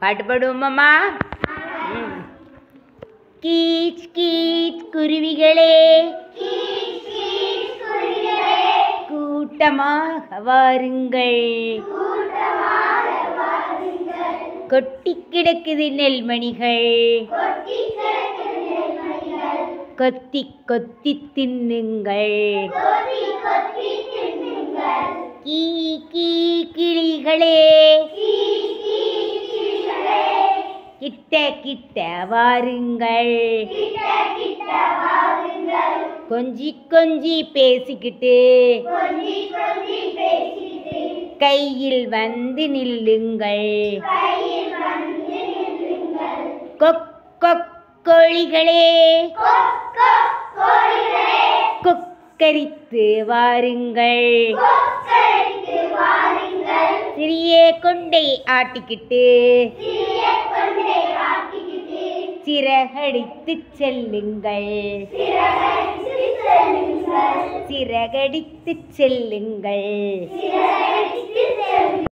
பாட்டு பாடுவோமாம்மா? கீச் கீச் குருவிகளே, கூட்டமாக வாருங்கள், கொட்டி கிடக்குது நெல்மணிகள், கொத்தி கொத்தி தின்னுங்கள். கீ கீ கிளிகளே, கிட்ட கிட்ட வாருங்கள், கொஞ்சி கொஞ்சி பேசிக்கிட்டு கையில் வந்து நில்லுங்கள். கொக்கொக் கோழிகளே, கொக்கரித்து வாருங்கள், சிறிய கொண்டை ஆட்டிக்கிட்டு சிறகடித்து செல்லுங்கள், சிறகடித்து செல்லுங்கள்.